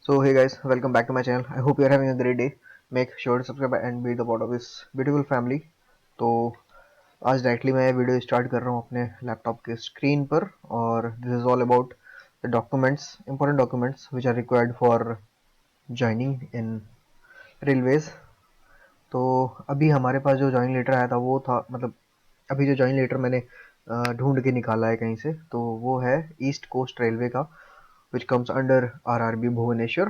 So hey guys, welcome back to my channel. I hope you are having a great day. Make sure to subscribe and be the part of this beautiful family. तो आज directly मैं video start कर रहा हूँ अपने laptop के screen पर और this is all about the documents, important documents which are required for joining in railways. तो अभी हमारे पास जो ज्वाइनिंग लेटर आया था वो था, मतलब अभी जो ज्वाइनिंग लेटर मैंने ढूंढ के निकाला है कहीं से, तो वो है ईस्ट कोस्ट रेलवे का, which comes under RRB Bhubaneswar.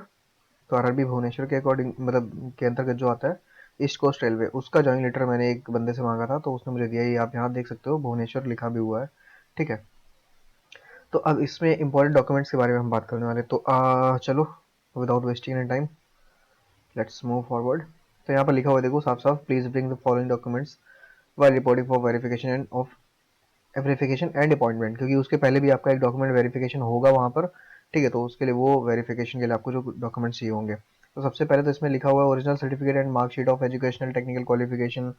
तो आरआरबी भुवनेश्वर के अकॉर्डिंग, मतलब के अंतर्गत जो आता है ईस्ट कोस्ट रेलवे, उसका ज्वाइनिंग लेटर मैंने एक बंदे से मांगा था, तो उसने मुझे दिया। ये आप यहाँ देख सकते हो, भुवनेश्वर लिखा भी हुआ है, ठीक है। तो अब इसमें इंपॉर्टेंट डॉक्यूमेंट्स के बारे में हम बात करने वाले, तो चलो without wasting any time let's move forward. तो यहाँ पर लिखा हुआ है, देखो साफ साफ, please bring the following documents while reporting for verification end of verification and appointment, क्योंकि उसके पहले भी आपका एक डॉक्यूमेंट वेरिफिकेशन होगा वहाँ पर, ठीक है। तो उसके लिए, वो वेरिफिकेशन के लिए आपको जो डॉक्यूमेंट्स चाहिए होंगे, तो सबसे पहले तो इसमें लिखा हुआ है original certificate and marksheet of educational technical qualification,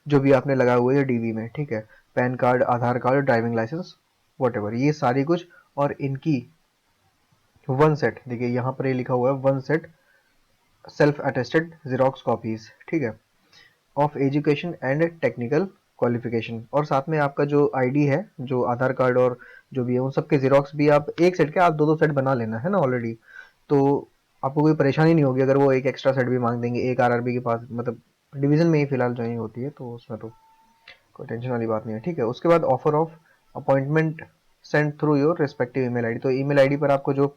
जो भी आपने लगाया हुआ है डीवी में, ठीक है। PAN card, Aadhaar card, driving licence, वट ये सारी कुछ, और इनकी वन सेट, देखिए यहाँ पर ये लिखा हुआ है one set self attested xerox copies, ठीक है, of education and technical qualification. और साथ में आपका जो आईडी है, जो आधार कार्ड और जो भी है, उन सब के जीरोक्स भी आप एक सेट के, आप दो दो सेट बना लेना है ना ऑलरेडी। तो आपको कोई परेशानी नहीं होगी अगर वो एक एक्स्ट्रा सेट भी मांग देंगे। एक आरआरबी के पास, मतलब डिवीजन में ही फिलहाल ज्वाइनिंग होती है, तो उसमें तो कोई टेंशन वाली बात नहीं है, ठीक है। उसके बाद offer of appointment send through your respective email ID. तो ईमेल आईडी पर आपको जो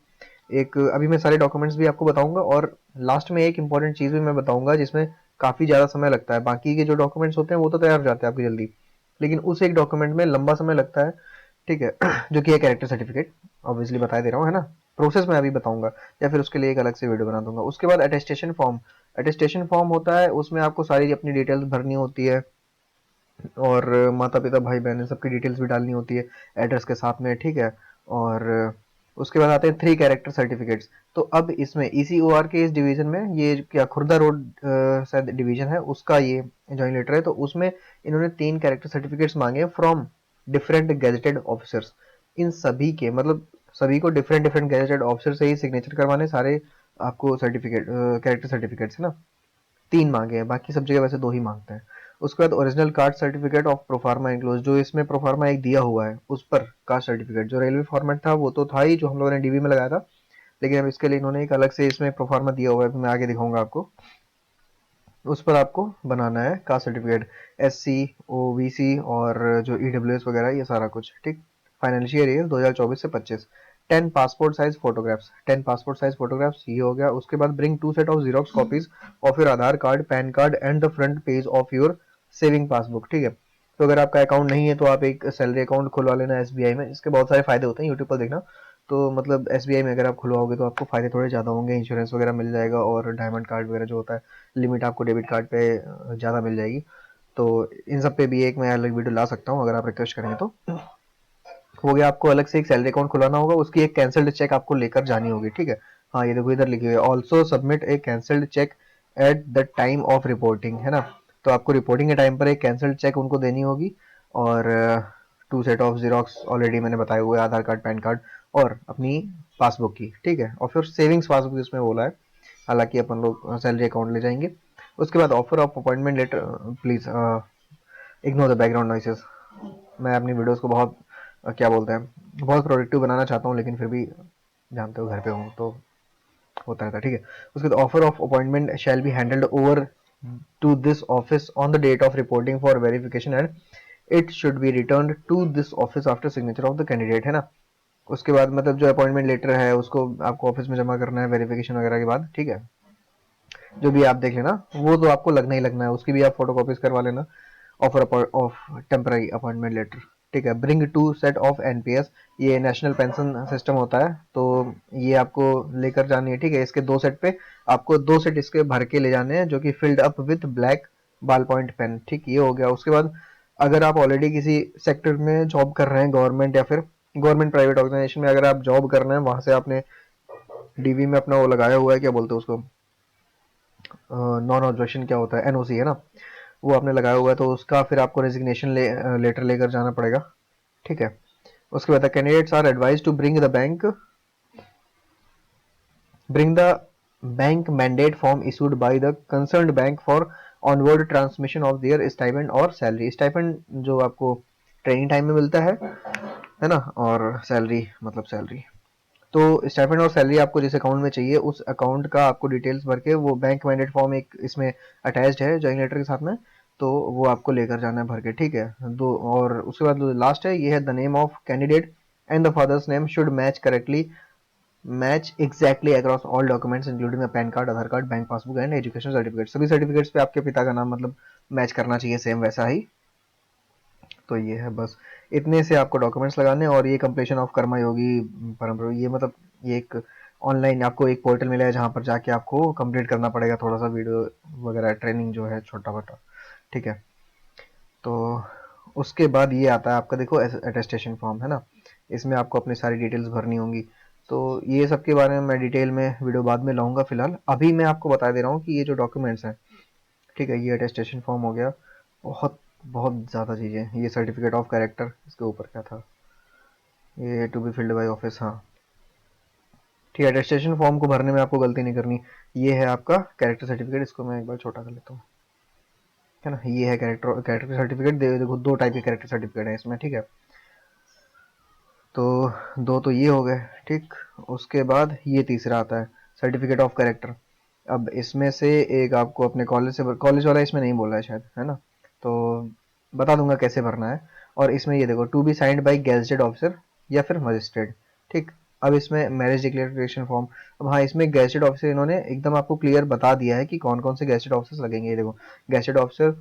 एक, अभी मैं सारे डॉक्यूमेंट्स भी आपको बताऊंगा, और लास्ट में एक इंपॉर्टेंट चीज भी मैं बताऊंगा जिसमें काफी ज्यादा समय लगता है। बाकी के जो डॉक्यूमेंट्स होते हैं वो तो तैयार हो जाते हैं आपकी जल्दी, लेकिन उस एक डॉक्यूमेंट में लंबा समय लगता है, ठीक है, जो कि है कैरेक्टर सर्टिफिकेट। ऑब्वियसली बता दे रहा हूँ, है ना। प्रोसेस मैं अभी बताऊंगा, या फिर उसके लिए एक अलग से वीडियो बना दूंगा। उसके बाद अटेस्टेशन फॉर्म। अटेस्टेशन फॉर्म होता है, उसमें आपको सारी अपनी डिटेल्स भरनी होती है, और माता पिता भाई बहन सबकी डिटेल्स भी डालनी होती है एड्रेस के साथ में, ठीक है। और उसके बाद आते हैं 3 कैरेक्टर सर्टिफिकेट्स। तो अब इसमें ईसीओआर के इस डिवीजन में, ये क्या खुर्दा रोड शायद डिवीजन है, उसका ये ज्वाइन लेटर है, तो उसमें इन्होंने 3 कैरेक्टर सर्टिफिकेट्स मांगे फ्रॉम डिफरेंट गेजेटेड ऑफिसर्स। इन सभी के, मतलब सभी को डिफरेंट डिफरेंट गेजेटेड ऑफिसर से ही सिग्नेचर करवाने सारे आपको सर्टिफिकेट, कैरेक्टर सर्टिफिकेट्स है ना। 3 मांगे हैं, बाकी सब जगह वैसे 2 ही मांगते हैं। उसके बाद original caste certificate of proforma enclose, जो इसमें प्रोफार्मा एक दिया हुआ है उस पर कास्ट सर्टिफिकेट, जो रेलवे फॉर्मेट था वो तो था ही, जो हम लोगों ने डीबी में लगाया था, लेकिन अब इसके लिए इन्होंने एक अलग से इसमें प्रोफार्मा दिया हुआ है, मैं आगे दिखाऊंगा आपको। उस पर आपको बनाना है कास्ट सर्टिफिकेट, एससी, ओबीसी और जो ईडब्ल्यूएस वगैरह, ये सारा कुछ, ठीक। फाइनेंशियल ईयर 2024 से 25। 10 passport size photographs, 10 passport size photographs, ये हो गया। उसके बाद bring 2 set of xerox copies of your Aadhaar card, pan card and the front page of your saving passbook, ठीक है। तो अगर आपका अकाउंट नहीं है तो आप एक सैलरी अकाउंट खुलवा लेना एसबीआई में। इसके बहुत सारे फायदे होते हैं, यूट्यूब पर देखना। तो मतलब एसबीआई में अगर आप खुलवाओगे तो आपको फायदे थोड़े ज़्यादा होंगे, इंश्योरेंस वगैरह मिल जाएगा, और डायमंड कार्ड वगैरह जो होता है, लिमिट आपको डेबिट कार्ड पे ज़्यादा मिल जाएगी। तो इन सब पे भी एक मैं अलग वीडियो ला सकता हूँ अगर आप रिक्वेस्ट करेंगे तो। हो गया, आपको अलग से एक सैलरी अकाउंट खुलाना होगा, उसकी एक कैंसल्ड चेक आपको लेकर जानी होगी, ठीक है। हाँ, ये देखो इधर लिखी हुई है, also submit a cancelled cheque at the time of reporting, है ना। तो आपको रिपोर्टिंग के टाइम पर एक कैंसल्ड चेक उनको देनी होगी, और 2 सेट ऑफ जीरोक्स ऑलरेडी मैंने बताए हुए, आधार कार्ड, पैन कार्ड और अपनी पासबुक की, ठीक है। और फिर सेविंग्स पासबुक इसमें बोला है, हालांकि अपन लोग सैलरी अकाउंट ले जाएंगे। उसके बाद offer of appointment letter, please ignore the background noises. मैं अपनी वीडियोस को बहुत क्या बोलते हैं, बहुत प्रोडक्टिव बनाना चाहता हूँ, लेकिन फिर भी जानते हो घर पे हूँ तो होता रहता है, ठीक है। उसके बाद offer of appointment shall be handed over to this office on the date of reporting for verification and it should be return to this office after signature of the candidate, है ना। उसके बाद मतलब जो अपॉइंटमेंट लेटर है उसको आपको office में जमा करना है वेरिफिकेशन वगैरह के बाद, ठीक है। जो भी आप देख लेना, वो तो आपको लगना ही लगना है, उसकी भी आप फोटो कॉपीज करवा लेना। Offer of temporary appointment letter, ठीक है। ब्रिंग 2 सेट ऑफ एनपीएस, ये नेशनल पेंशन सिस्टम होता है, तो ये आपको लेकर जानी है, ठीक है। इसके 2 सेट पे आपको 2 सेट इसके भर के ले जाने हैं, जो कि filled up with black ball point pen, ठीक, ये हो गया। उसके बाद अगर आप ऑलरेडी किसी सेक्टर में जॉब कर रहे हैं, गवर्नमेंट या फिर गवर्नमेंट प्राइवेट ऑर्गेनाइजेशन में अगर आप जॉब कर रहे हैं, वहां से आपने डीवी में अपना वो लगाया हुआ है, क्या बोलते हैं उसको, नॉन ऑब्जेक्शन क्या होता है, एनओसी, है ना, वो आपने लगाया हुआ है, तो उसका फिर आपको रेजिग्नेशन लेटर लेकर जाना पड़ेगा, ठीक है। उसके बाद candidates are advise to bring the bank bring the bank mandate form issued by the concerned bank for onward transmission of their stipend और सैलरी। स्टाइपेंड जो आपको ट्रेनिंग टाइम में मिलता है ना, और सैलरी मतलब सैलरी। तो स्टाइपेंड और सैलरी आपको जिस अकाउंट में चाहिए उस अकाउंट का आपको डिटेल्स भर के वो बैंक मैंडेट फॉर्म एक इसमें अटैच्ड है ज्वाइनिंग लेटर के साथ में, तो वो आपको लेकर जाना है भर के, ठीक है। दो और उसके बाद लास्ट है, ये है the name of candidate and the father's name should match correctly match exactly across all documents including pan card, Aadhaar card, bank passbook and education certificate. सभी सर्टिफिकेट्स पे आपके पिता का नाम मतलब मैच करना चाहिए सेम वैसा ही। तो ये है बस, इतने से आपको डॉक्यूमेंट्स लगाने। और ये कंप्लीशन ऑफ कर्मा योगी परम, ये मतलब ये एक ऑनलाइन आपको एक पोर्टल मिला है जहाँ पर जाके आपको कंप्लीट करना पड़ेगा थोड़ा सा वीडियो वगैरह ट्रेनिंग जो है छोटा मोटा, ठीक है। तो उसके बाद ये आता है आपका, देखो अटेस्टेशन फॉर्म है ना, इसमें आपको अपनी सारी डिटेल्स भरनी होंगी। तो ये सब के बारे में मैं डिटेल में वीडियो बाद में लाऊंगा। फिलहाल अभी मैं आपको बता दे रहा हूँ कि ये जो डॉक्यूमेंट्स हैं, ठीक है, ये अटेस्टेशन फॉर्म हो गया। बहुत बहुत ज़्यादा चीज़ें, ये सर्टिफिकेट ऑफ कैरेक्टर, इसके ऊपर क्या था, ये to be filled by office, हाँ ठीक है। अटेस्टेशन फॉर्म को भरने में आपको गलती नहीं करनी। ये है आपका कैरेक्टर सर्टिफिकेट, इसको मैं एक बार छोटा कर लेता हूँ, है ना। ये है कैरेक्टर कैरेक्टर सर्टिफिकेट। देखो दो टाइप के कैरेक्टर सर्टिफिकेट है इसमें, ठीक है। तो दो तो ये हो गए, ठीक। उसके बाद ये तीसरा आता है सर्टिफिकेट ऑफ कैरेक्टर। अब इसमें से एक आपको अपने कॉलेज से, कॉलेज वाला इसमें नहीं बोल रहा है शायद, है ना, तो बता दूंगा कैसे भरना है। और इसमें ये देखो, to be signed by gazetted officer या फिर मजिस्ट्रेट, ठीक। अब इसमें मैरिज डिक्लेरेशन फॉर्म। अब हाँ, इसमें गैजेटेड ऑफिसर इन्होंने एकदम आपको क्लियर बता दिया है कि कौन कौन से गैजेटेड ऑफिसर्स लगेंगे। ये देखो, गैजेटेड ऑफिसर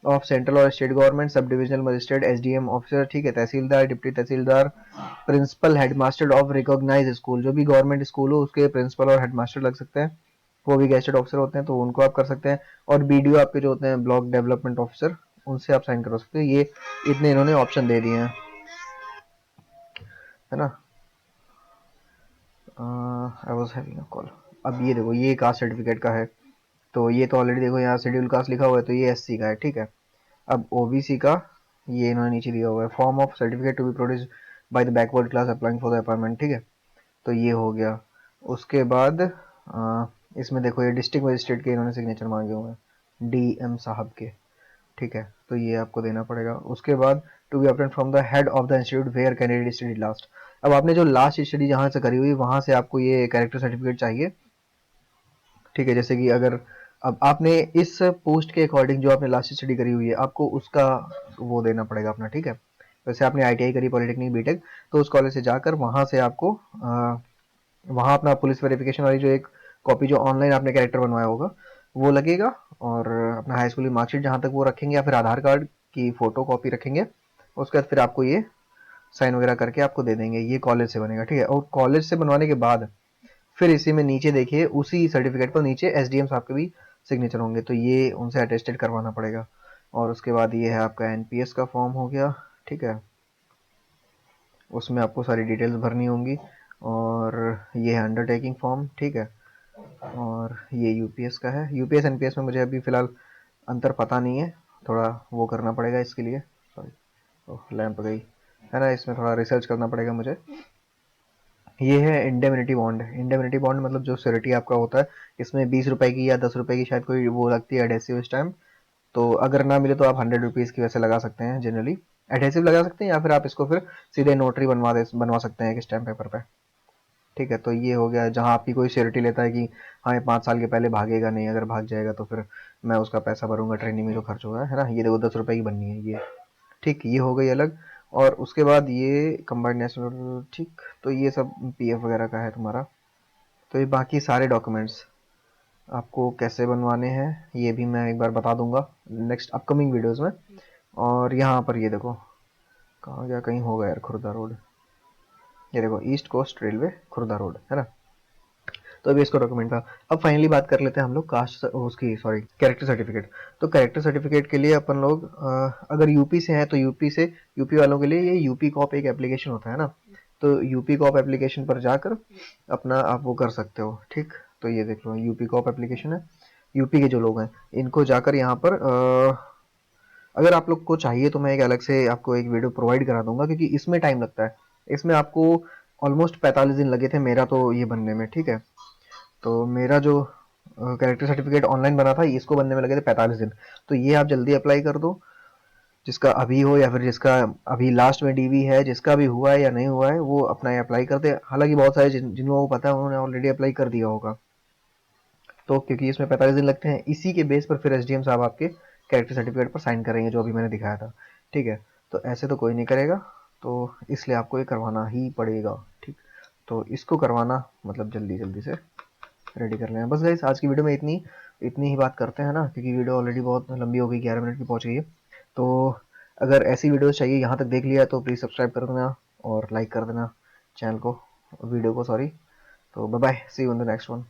ऑफ सेंट्रल और state government, sub divisional magistrate, SDM officer, ठीक है, tehsildar, deputy tehsildar, principal headmaster of recognise school, जो भी गवर्नमेंट स्कूल हो उसके प्रिंसिपल और हेडमास्टर लग सकते हैं, वो भी गेस्टेड ऑफिसर होते हैं, तो उनको आप कर सकते हैं। और बीडीओ आपके जो होते हैं ब्लॉक डेवलपमेंट ऑफिसर, उनसे आप साइन करवा सकते हैं। ये इतने इन्होंने ऑप्शन दे दिए हैं, है ना। I was having a call. अब ये देखो, ये कास्ट सर्टिफिकेट का है, तो ये तो ऑलरेडी देखो यहाँ शेड्यूल कास्ट लिखा हुआ है, तो ये एससी का है, ठीक है। अब ओबीसी का ये इन्होंने नीचे दिया हुआ है, form of certificate to be produce by the backward class applying for the appointment, ठीक है। तो ये हो गया। उसके बाद इसमें देखो, ये डिस्ट्रिक्ट मजिस्ट्रेट के इन्होंने सिग्नेचर मांगे हुए हैं, डीएम साहब के, ठीक है, तो ये आपको देना पड़ेगा। उसके बाद to be obtain from the head of the institute where candidate study last. अब आपने जो लास्ट स्टडी जहाँ से करी हुई वहां से आपको ये कैरेक्टर सर्टिफिकेट चाहिए, ठीक है। जैसे कि अगर अब आपने इस पोस्ट के अकॉर्डिंग जो आपने लास्ट स्टडी करी हुई है आपको उसका वो देना पड़ेगा अपना, ठीक है। वैसे आपने आईटीआई करी, पॉलिटेक्निक, बीटेक, तो उस कॉलेज से जाकर वहां से आपको वहां अपना पुलिस वेरिफिकेशन वाली जो एक कॉपी जो ऑनलाइन आपने कैरेक्टर बनवाया होगा वो लगेगा, और अपना हाई स्कूल की मार्कशीट जहाँ तक वो रखेंगे, या फिर आधार कार्ड की फोटो कॉपी रखेंगे। उसके बाद फिर आपको ये साइन वगैरह करके आपको दे देंगे, ये कॉलेज से बनेगा, ठीक है। और कॉलेज से बनवाने के बाद फिर इसी में नीचे देखिए, उसी सर्टिफिकेट पर नीचे एसडीएम साहब के भी सिग्नेचर होंगे, तो ये उनसे अटेस्टेड करवाना पड़ेगा। और उसके बाद ये है आपका एनपीएस का फॉर्म हो गया, ठीक है, उसमें आपको सारी डिटेल्स भरनी होंगी। और ये है अंडरटेकिंग फॉर्म, ठीक है। और ये यूपीएस का है। यूपीएस एनपीएस में मुझे अभी फ़िलहाल अंतर पता नहीं है, थोड़ा वो करना पड़ेगा इसके लिए। सॉरी, लैंप गई, है ना, इसमें थोड़ा रिसर्च करना पड़ेगा मुझे। ये है इंडेमिनिटी बॉन्ड। इंडेमिनिटी बॉन्ड मतलब जो श्योरिटी आपका होता है, इसमें 20 रुपए की या 10 रुपए की शायद कोई वो लगती है एडहेसिव इस टाइम, तो अगर ना मिले तो आप 100 रुपीज़ की वैसे लगा सकते हैं, जनरली एडहेसिव लगा सकते हैं, या फिर आप इसको फिर सीधे नोटरी बनवा सकते हैं एक स्टैम्प पेपर पे, ठीक है। तो ये हो गया, जहाँ आपकी कोई श्योरिटी लेता है कि हाँ ये 5 साल के पहले भागेगा नहीं, अगर भाग जाएगा तो फिर मैं उसका पैसा भरूंगा, ट्रेनिंग में जो खर्च होगा, है ना। ये देखो 10 रुपए की बननी है ये, ठीक, ये हो गई अलग। और उसके बाद ये कंबाइंड नेशनल, ठीक, तो ये सब पीएफ वगैरह का है तुम्हारा। तो ये बाकी सारे डॉक्यूमेंट्स आपको कैसे बनवाने हैं ये भी मैं एक बार बता दूंगा नेक्स्ट अपकमिंग वीडियोस में। और यहाँ पर ये देखो, कहाँ गया, कहीं होगा यार, खुर्दा रोड, ये देखो east coast railway Khurda road, है ना। तो अभी इसको डॉक्यूमेंट था। अब फाइनली बात कर लेते हैं हम लोग कास्ट उसकी, सॉरी, कैरेक्टर सर्टिफिकेट। तो कैरेक्टर सर्टिफिकेट के लिए अपन लोग अगर यूपी से हैं तो यूपी से, यूपी वालों के लिए ये यूपी कॉप एक एप्लीकेशन होता है ना, तो यूपी कॉप एप्लीकेशन पर जाकर अपना आप वो कर सकते हो, ठीक। तो ये देख लो, यूपी कॉप एप्लीकेशन है। यूपी के जो लोग हैं इनको जाकर यहाँ पर अगर आप लोग को चाहिए तो मैं एक अलग से आपको एक वीडियो प्रोवाइड करा दूंगा, क्योंकि इसमें टाइम लगता है। इसमें आपको ऑलमोस्ट 45 दिन लगे थे मेरा तो ये बनने में, ठीक है। तो मेरा जो कैरेक्टर सर्टिफिकेट ऑनलाइन बना था इसको बनने में लगे थे 45 दिन। तो ये आप जल्दी अप्लाई कर दो, जिसका अभी हो या फिर जिसका अभी लास्ट में डीवी है, जिसका भी हुआ है या नहीं हुआ है वो अपना अप्लाई कर दे। हालांकि बहुत सारे जिन लोगों को पता है उन्होंने ऑलरेडी अप्लाई कर दिया होगा। तो क्योंकि इसमें 45 दिन लगते हैं, इसी के बेस पर फिर एसडीएम साहब आपके कैरेक्टर सर्टिफिकेट पर साइन करेंगे, जो अभी मैंने दिखाया था। ठीक है, तो ऐसे तो कोई नहीं करेगा, तो इसलिए आपको ये करवाना ही पड़ेगा। ठीक, तो इसको करवाना मतलब जल्दी जल्दी से रेडी कर लेना। बस गाइस, आज की वीडियो में इतनी इतनी ही बात करते हैं ना, क्योंकि वीडियो ऑलरेडी बहुत लंबी हो गई, 11 मिनट की पहुंच गई है। तो अगर ऐसी वीडियोस चाहिए, यहाँ तक देख लिया तो प्लीज़ सब्सक्राइब कर देना और लाइक कर देना चैनल को, वीडियो को, सॉरी। तो bye bye, see you in the next one.